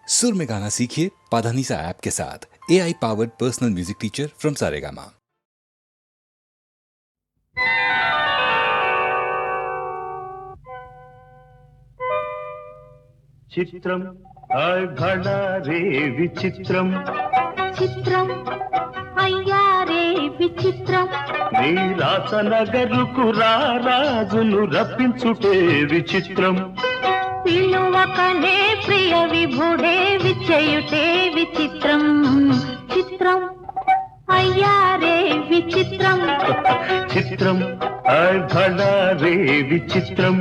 सुर में गाना सीखिए पाधानीसा ऐप के साथ। AI powered personal music teacher from Saregama. చిత్రం ఘడారే విచిత్రం చిత్రం అయ్యారే విచిత్రం నీ రాసనగరుకు రాజును రప్పించుటే విచిత్రం పిలువకనే ప్రియ విభుడే విచయుటే విచిత్రం చిత్రం అయ్యారే విచిత్రం చిత్రం ఘడారే విచిత్రం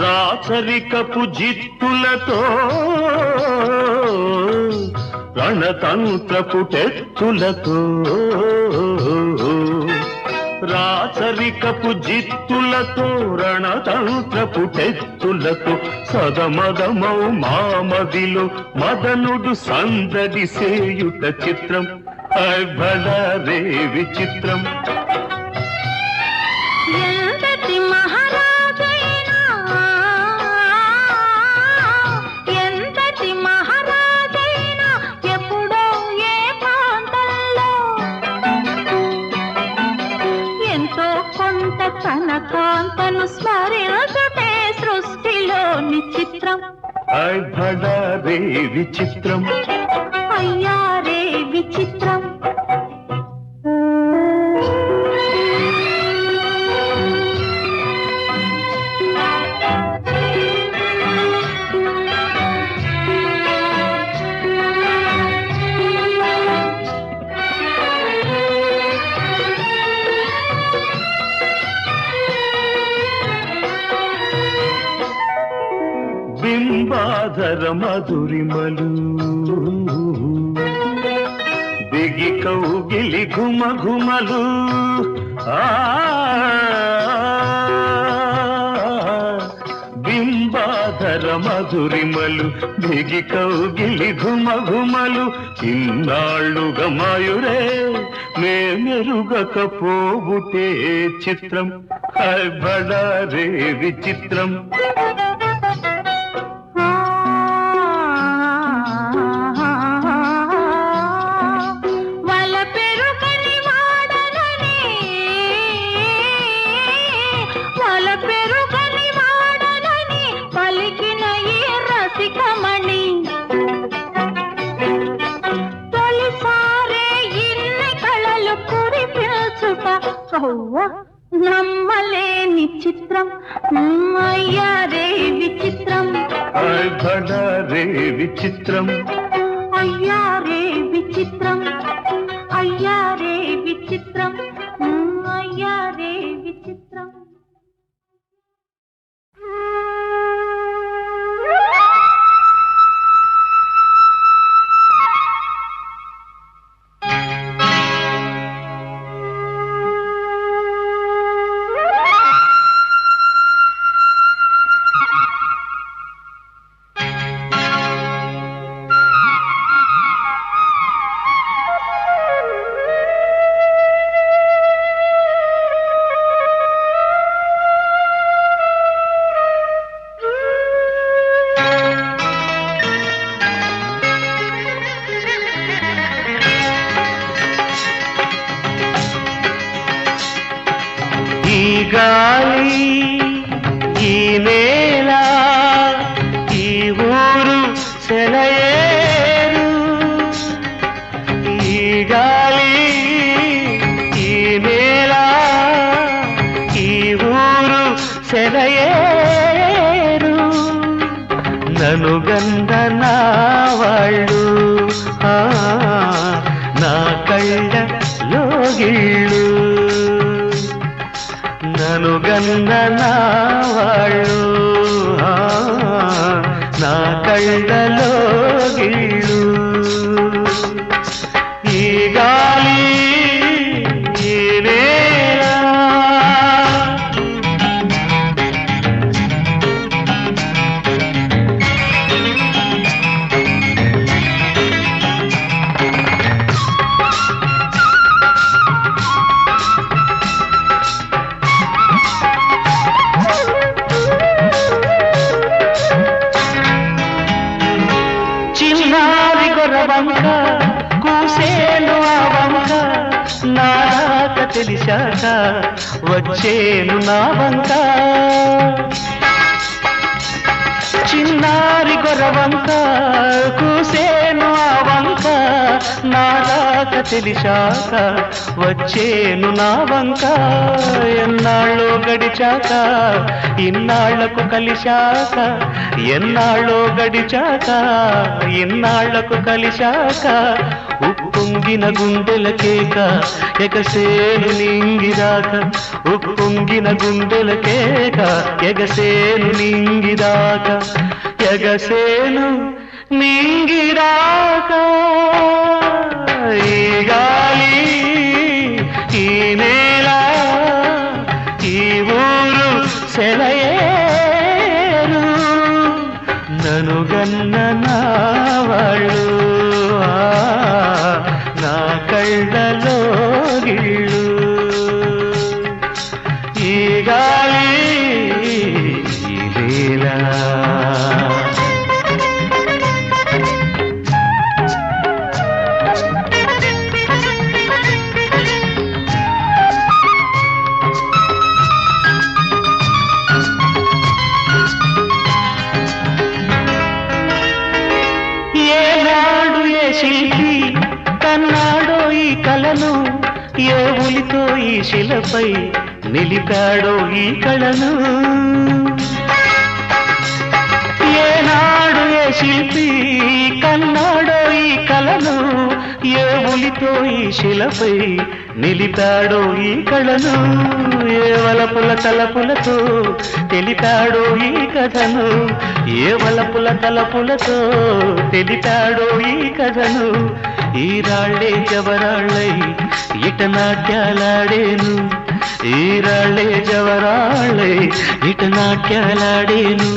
రాచరికపు జిత్తులతో రణతంత్రపు టెత్తులతో రాచరికపు జిత్తులతో రణతంత్రపు టెత్తులతో సదమదమౌ మామదిలో మదనుడు సందడి సేయుట చిత్రం భళరే విచిత్రం ఎంతటి మహారాజైనా ఎంతటి మహారాజైనా ఎప్పుడో ఏ ప్రాంతంలో ఎంతో కొంత తన కాంతను స్మరించుటే సృష్టిలోని చిత్రం భళరే విచిత్రం అయ్యారే విచిత్రం బింబాధర మధురిమలు బిగి కౌగిలి ఘుమ ఘుమలు బింబాధర మధురిమలు బిగి కౌగిలి ఘుమ ఘుమలు ఇన్నాళ్ళుగా మాయురే మెరుగకపోబుటే చిత్రం భళరే విచిత్రం నమ్మలేని చిత్రం అయ్యారే విచిత్రం భళరే విచిత్రం అయ్యారే విచిత్రం అయ్యారే విచిత్రం అయ్యారే విచిత్రం గాలి ఈ నేల ఈ ఊరు సెలయేరు ఈ గాలి ఈ నేల ఈ ఊరు సెలయేరు నను గంధనా వాళ్ళు నా కళ్ళ లోగిళ్ళు నను గంధనా వాళ్ళు నా కళ్ళలో గిళ్ళు ఈ గాలి ఈ నేల తెలిసాక వచ్చేను నా వంక చిన్నారి గొరవంక కూసేను ఆ వంక నాదాక తెలిసాక వచ్చేను నా వంక ఎన్నాళ్ళో గడిచాక ఇన్నాళ్లకు కలిశాక ఎన్నాళ్ళో గడిచాక ఇన్నాళ్లకు కలిశాక ఉప్పొంగిన గుండెల కేక ఎగసేను నింగిదాక ఉప్పొంగిన గుండెల కేక ఎగసేను నింగిదాక ఎగసేను నింగిదాక ఈ గాలి ఈ నేల ఈ ఊరు సెలయేరు ననుగన్న నా వాళ్ళు నా కళ్ళలో గిళ్ళు ఈ గాలి ఈ నేల శిల్పి కన్నాడో ఈ కళను ఏ ఉలితో ఈ శిలపై నిలిపాడో ఈ కళను ఏనాడు ఏ శిల్పి కన్నాడో ఈ కళను ఏ ఉలితో ఈ శిలపై నిలిపాడో ఈ కళను ఏ వలపుల తలపులతో తెలిపాడో ఈ కథను ఏ వలపుల తలపులతో తెలిపాడో ఈ కథను ఈ రాళ్ళే జవరాళ్ళై ఇట నాట్యాలాడేను ఈ రాళ్ళే జవరాళ్ళై ఇట నాట్యాలాడేను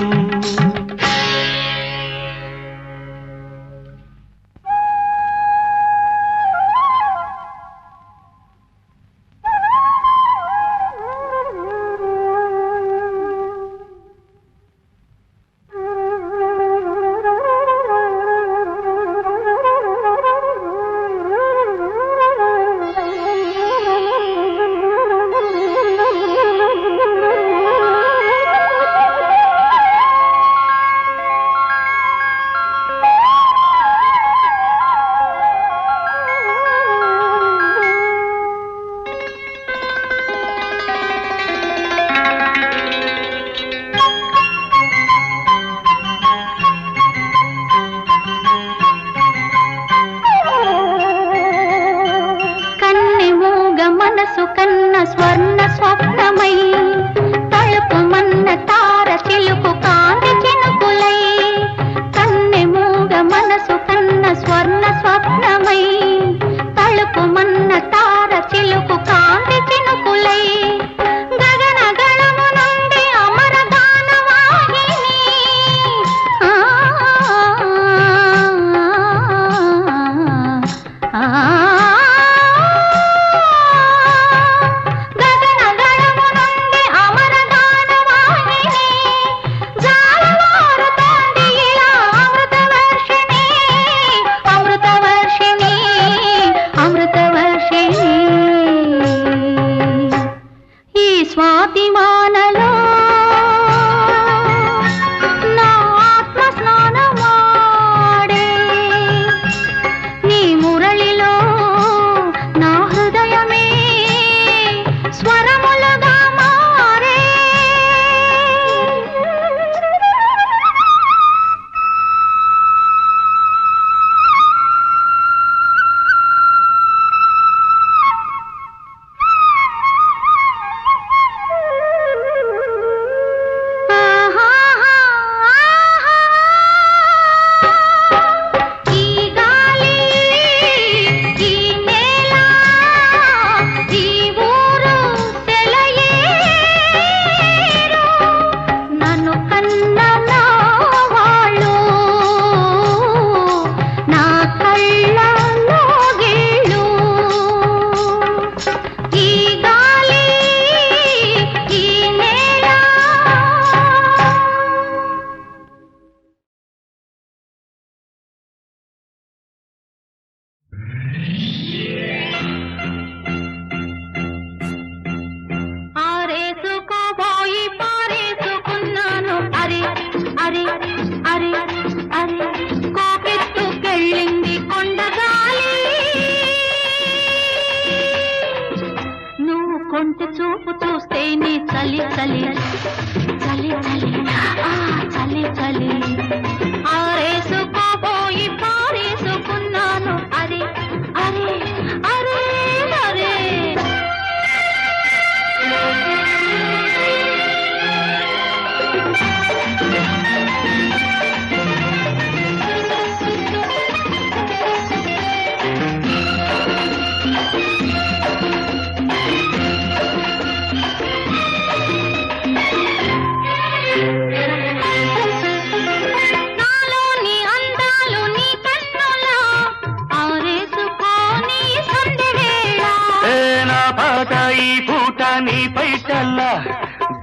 ఈ పూట నీ పైటల్లా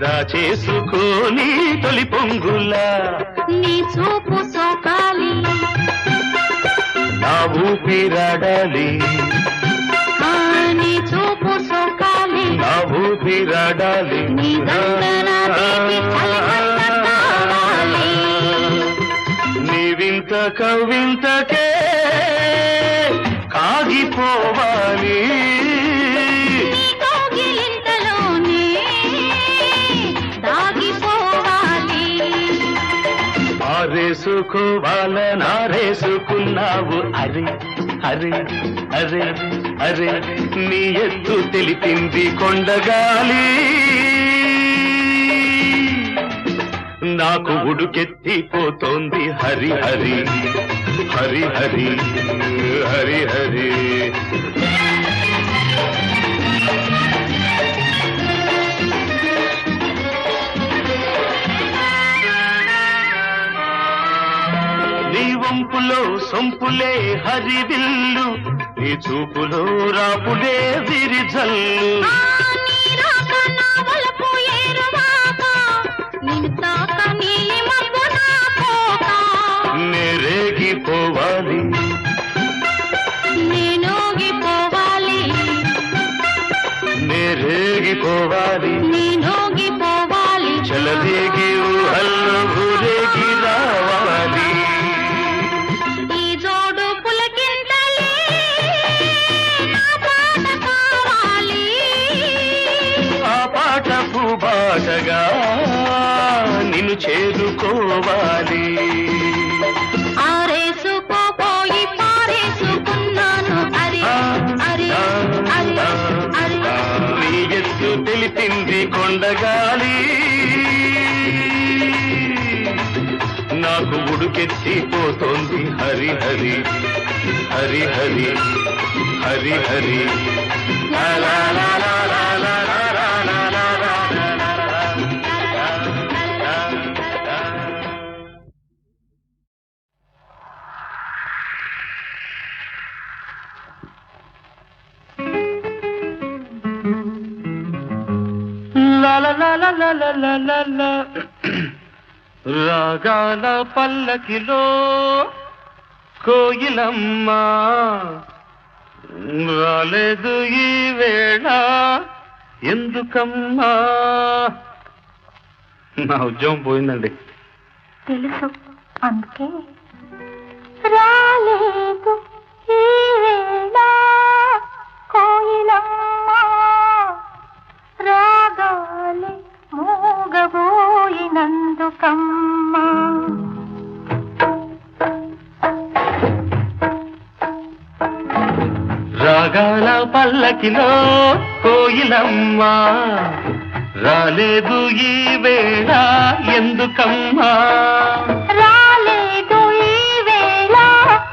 దాచేసుకోని తొలి పొంగులా నీ చూపు సోకాలి నా ఊపిరాడాలి నీ చూపు సోకాలి నా ఊపిరాడాలి నీ దండన తీపి చలిమంట కావాలి. నీ వింత కవింతకే కాగిపోవాలి నీ కౌగిలింతలోనే దాగిపోవాలి. ఆరేసుకోవాలనారేసుకున్నావు అరే అరే అరే అరే నీ ఎత్తు తెలిపింది కొండగాలి నాకు ఉడుకెత్తిపోతోంది హరి హరి హరి హరి హరి హరి నీ వంపులో సొంపులే హరివిల్లు నీ చూపులో రాపులే విరిజల్లు నీ రాక నా వలపు ఏరువాక నిన్ను తాక నీలి మబ్బు నా పోక నేరేగిపోవాలి నేనోగిపోవాలి నేరేగిపోవాలి నేనోగిపోవాలి చలరేగి ఊహల్లో ఊరేగి రావాలి ఈ జోడు పులకింతలే నా పాట కావాలి. ఆ పాట పూబాటగా నిన్ను చేరుకోవాలి ఆరేసుకోపోయి పారేసుకున్నాను అరే అరే అరే అరే నీ ఎత్తు తెలిపింది కొండగాలి నాకు ఉడుకెత్తిపోతోంది హరి హరి హరి హరి హరి హరి లా లా లా లా లా లా లా లా లా లా లా లా లా. లా లా లా లా లా లా లా లా లా. రాగాల పల్లకిలో కోయిలమ్మ రాలేదు ఈ వేళ ఎందుకమ్మా నా ఉద్యోగం పోయిందండి తెలుసు అందుకే రాలేదు ఈ వేళ కోయిలమ్మ రాగాలి మూగబోయినందుకమ్మ. రాగాల పల్లకిలో కోయిలమ్మ రాలేదు ఈ వేళ ఎందుకమ్మా రాలేదు ఈ వేళ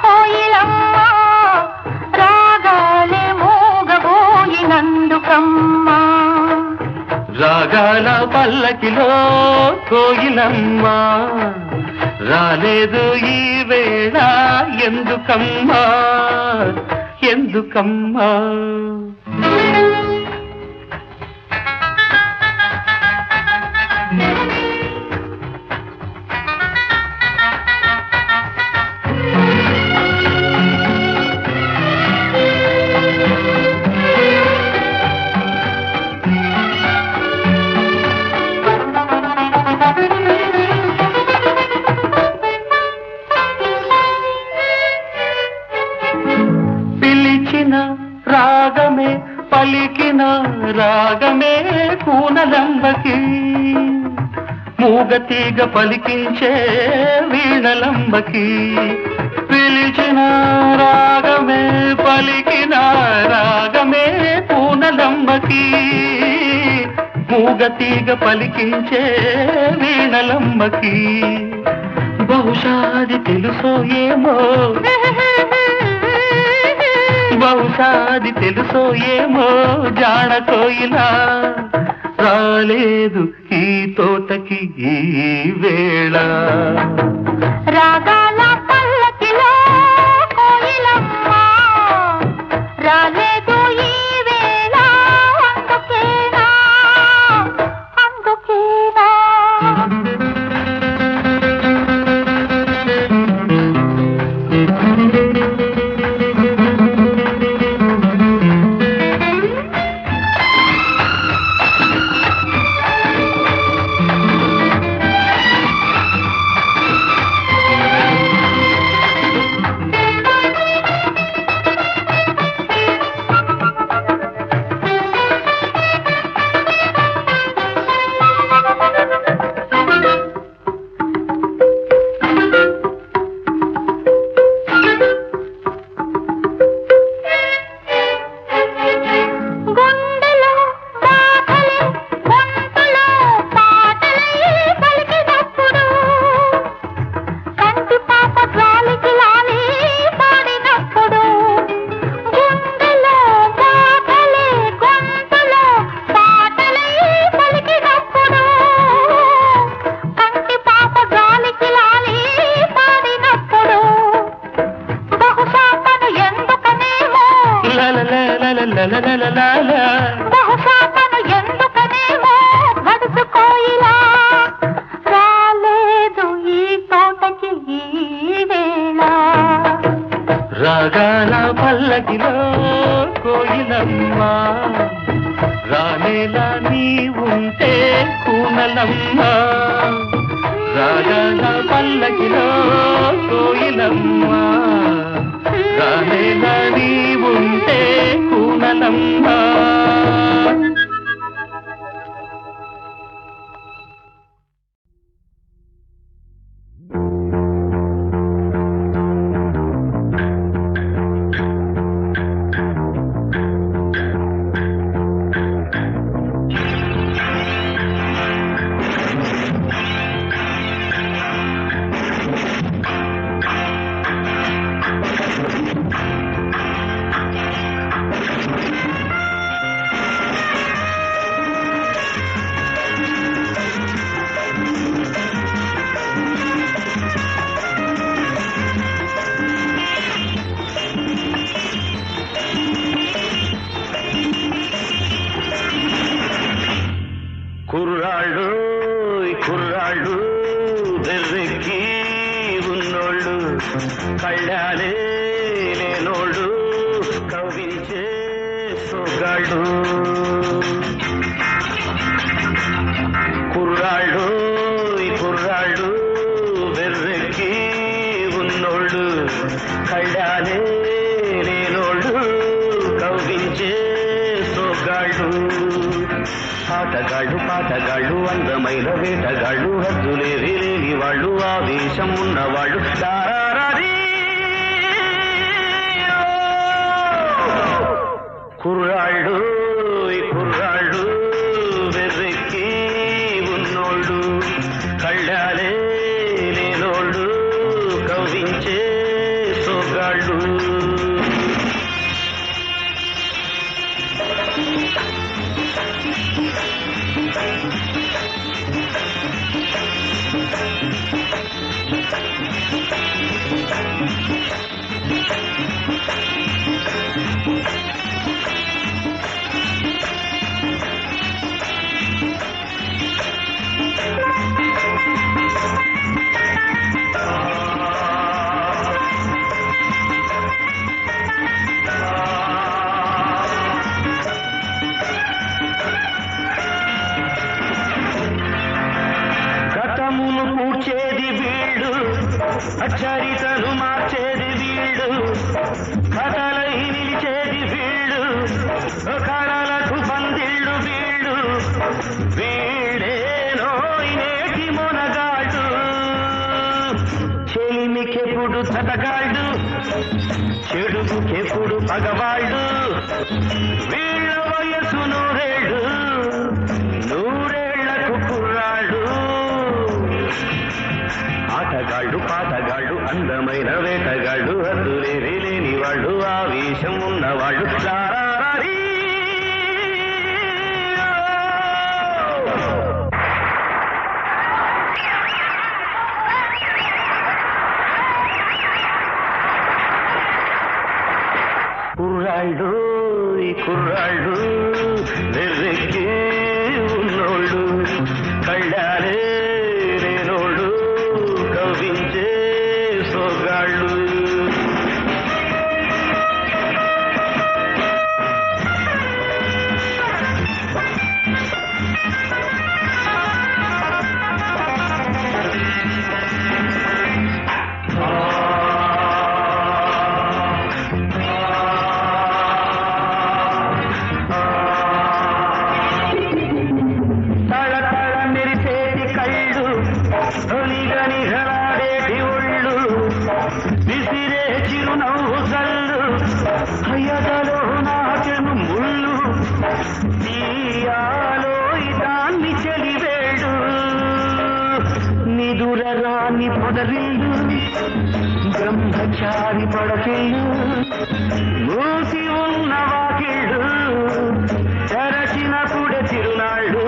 కోయిలమ్మ రాగాలి మూగబోయినందుకమ్మ. రాగాల పల్లకిలో కోయిలమ్మ రాలేదు ఈ వేళ ఎందుకమ్మా ఎందుకమ్మా పిలిచిన రాగమే పలికిన రాగమే కూనలంబకి మూగతీగ పలికించే వీణలంబకి పిలిచిన రాగమే పలికిన రాగమే కూనలంబకి మూగతీగ పలికించే వీణలంబకి బహుశాది తెలుసో ఏమో బహుశాది తెలుసో ఏమో జాడ కోయిలా రాలేదు ఈ తోటకి ఈ వేళ రాగాల పల్లకిలో కోయిలమ్మ రాలేదు ఈ వేళ అందుకే పల్లకిలో కోయిలమ్మ రానేలా నీ ఉంటే కూనలమ్మ రాగాల పల్లకిలో కోయిలమ్మ రానేలా నీ ఉంటే కూనలమ్మ. కుర్రాళ్ళు కుర్రాళ్ళు బెర్రెక్కి ఉన్నోళ్ళు కళ్ళాలే లేనోళ్ళు కవ్వించే సొగాళ్ళు. కుర్రాళ్ళు కుర్రాళ్ళు బెర్రెక్కి ఉన్నోళ్ళు కళ్ళాలే లేనోళ్ళు కవ్వించే సొగాళ్ళు. ఆటగాళ్ళు పాటగాళ్ళు అందమైన వేటగాళ్ళు హద్దులేవి లేని వాళ్ళు ఆవేశం ఉన్నవాళ్ళు కుర్రాళ్ళు కుర్రాళ్ళు వెర్రెక్కి ఉన్నోళ్ళు కళ్ళాలే లేనోళ్ళు కవ్వించే సొగాళ్ళు. గతమును కూర్చేది వీళ్ళు చరితను మార్చేది వీళ్ళు కథలై నిలిచేది వీళ్ళు కళలకు పందిళ్ళు వీళ్ళు వీళ్ళేనో నేటి మొనగాళ్ళు చెలిమికెప్పుడు చటగాళ్ళు చెడుపుకెప్పుడు పగవాళ్ళు వీళ్ళ వయసు నూరేళ్ళు నూరేళ్లకు కుర్రాళ్ళు. ఆటగాళ్ళు పాటగాళ్ళు అందమైన వేటగాళ్ళు హద్దులేవి లేని వాళ్ళు ఆవేశం ఉన్నవాళ్ళు కుర్రాళ్ళు కుర్రాళ్ళు వెర్రెక్కి ఉన్నోళ్ళు కళ్ళాలే లేనోళ్ళు కవ్వించే సొగాళ్ళు. నిఘలాడేటి ఒళ్ళు విసిరే చిరునవ్వు జల్లు హయదలో నాచెను ముళ్ళు తీయాలో దాన్ని చెలివేడు నిదురరాని పొదరిల్లు బ్రహ్మచారి పడకిల్లు మూసి ఉన్న వాకిళ్ళు తెరచినప్పుడే తిరునాళ్ళు.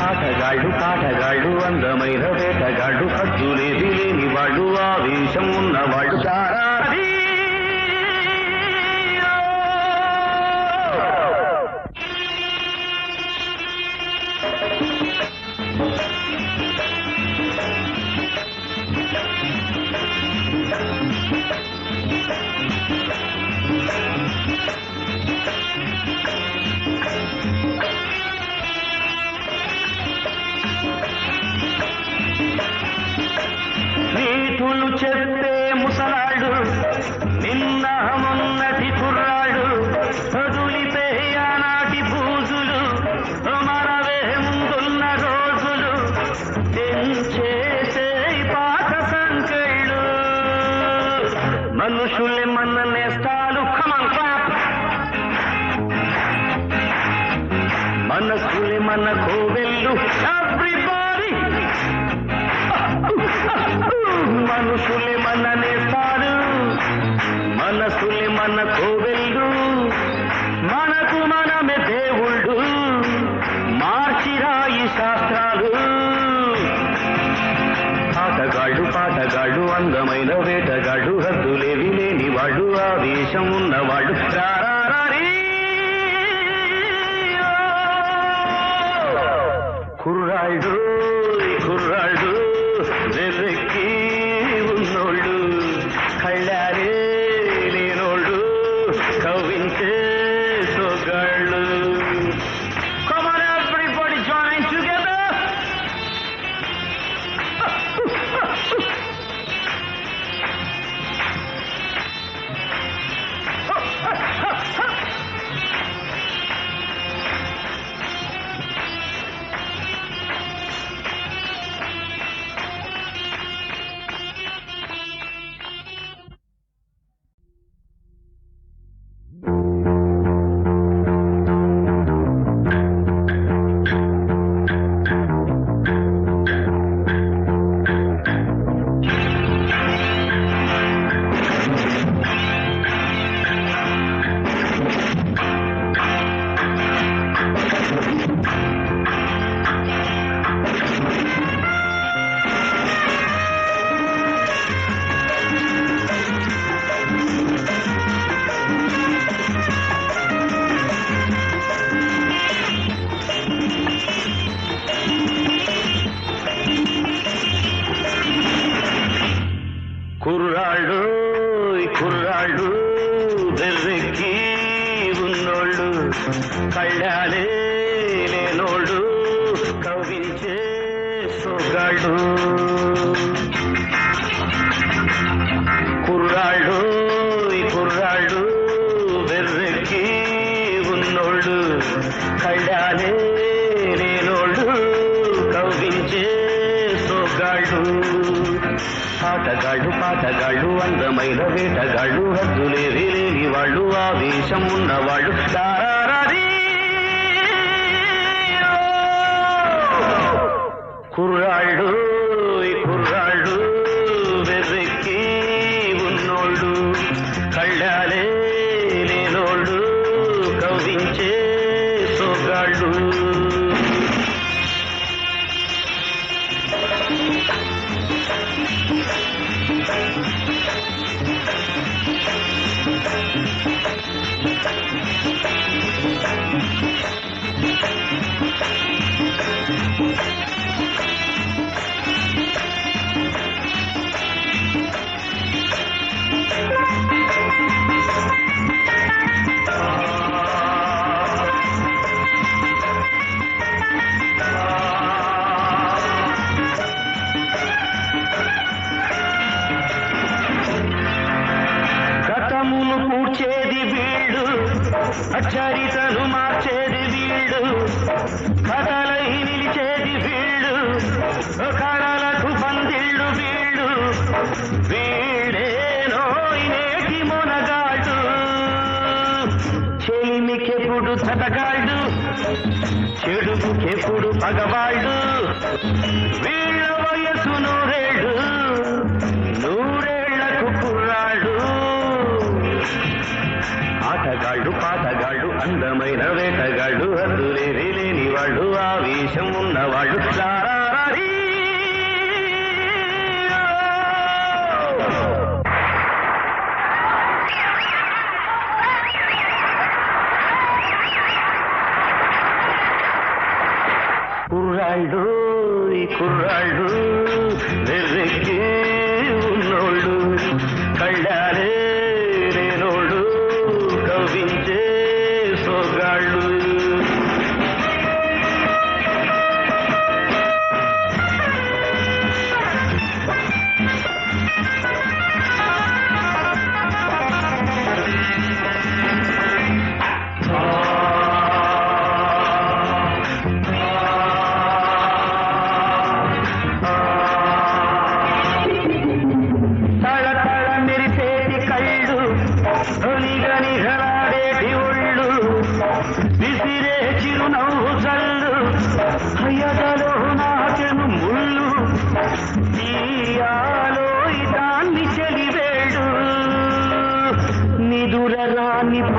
ఆటగాళ్ళు పాటగాళ్ళు అందమైన వేటగాళ్ళు హద్దులేవి లేని వాళ్ళు ఆవేశం ఉన్నవాళ్ళు నీతులు చెప్పే ముసలాడు నిన్న మొన్నటి కుర్రాడు వదిలితే ఆనాటి బూజులు మరవే ముందున్న రోజులు తెంచేసే పాత సంకెళ్ళు మనుషులే మన నేస్తాలు కమాన్ క్లాప్ మనసులే మన కోవెళ్ళు ఎవ్రీబడీ మనుషులే మన నేస్తాలు మనసులే మన కోవెళ్ళు మనకు మనమే దేవుళ్ళు మార్చిరాయి శాస్త్రాలు పాటగాళ్ళు అందమైన వేటగాళ్ళు హద్దులేవి లేని వాళ్ళు ఆవేశం ఉన్నవాళ్ళు కుర్రాళ్ళు వెర్రెక్కి ఉన్నోళ్ళు కళ్ళారే లేనోళ్ళు కవ్వించే సొగాళ్ళు Come on everybody join together కుర్రాళ్ళు వెర్రెక్కి ఉన్నోళ్ళు కళ్ళాలే లేనోళ్ళు కవ్వించే సొగాళ్ళు కుర్రాళ్ళు వెర్రెక్కి ఉన్నోళ్ళు కళ్ళాలే లేనోళ్ళు కవ్వించే సొగాళ్ళు పాటగాళ్ళు అందమైన వేటగాళ్ళు హద్దులేవి లేని వాళ్ళు ఆవేశం ఉన్నవాళ్ళు కుర్రాళ్ళు వెర్రెక్కి ఉన్నోళ్ళు కళ్ళాలే లేనోళ్ళు కవ్వించే సొగాళ్ళు పూడ్చేది వీడు చరితను మార్చేది వీడు కథలై నిలిచేది వీడు కళలకు పందిళ్ళు వీడు వీడేనో నేటి మొనగాడు చెలిమికెప్పుడు చటగాడు చెడుపుకెప్పుడు పగవాళ్ళు వీళ్ళ వయసు నూరేళ్లకు కుర్రాడు పాటగాళ్ళు అందమైన వేటగాళ్ళు హద్దులేవి లేని వాళ్ళు ఆవేశం ఉన్నవాళ్ళు కుర్రాళ్ళు వెర్రెక్కి ఉన్నోళ్ళు కళ్ళాలే లేనోళ్ళు కవ్వించే సొగాళ్ళు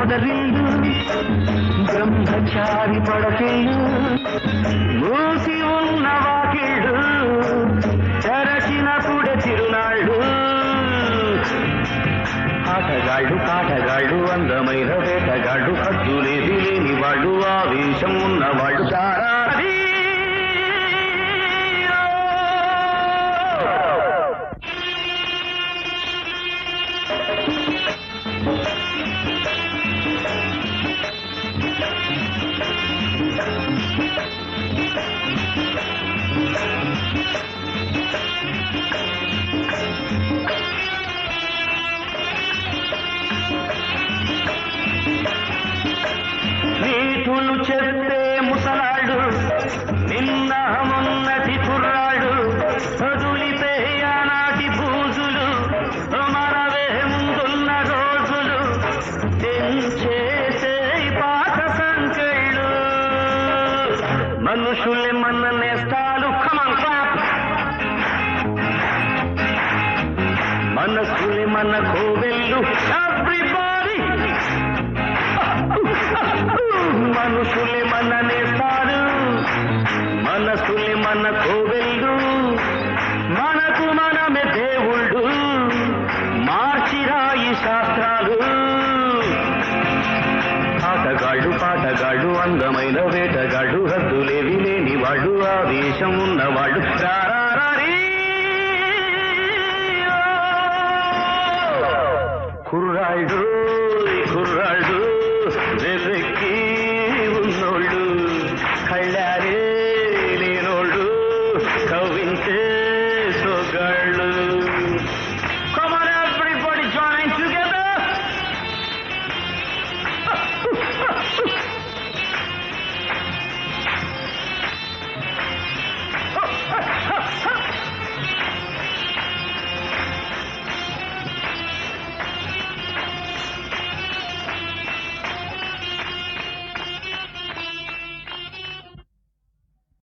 పొదరిల్లు బ్రహ్మచారి పడకిల్లు మూసి ఉన్న వాకిళ్ళు తెరచినప్పుడే తిరునాళ్ళు ఆటగాళ్ళు పాటగాళ్ళు అందమైన వేటగాళ్ళు హద్దులేది లేని వాళ్ళు ఆవేశం ఉన్నవాళ్ళు చారాది నీతులు చెప్పే ముసలాడు నిన్న మొన్నటి కుర్రాడు వదులిపే ఆనాటి బూజులు మనవే ముందున్న రోజులు తెంచేసే పాత సంకెళ్ళు మనుషులే మన నేస్తాలు కమన్ క్లాప్ మనసులే మన కోవెళ్ళు ఎవ్రీబాడీ మనుషులే మన నేస్తారు మనసులే మన కోవెళ్ళు మనకు మనమే దేవుళ్ళు మార్చిరాయి శాస్త్రాలు ఆటగాళ్ళు పాటగాళ్ళు అందమైన వేటగాళ్ళు హద్దులేవి లేని వాళ్ళు ఆవేశం ఉన్నవాళ్ళు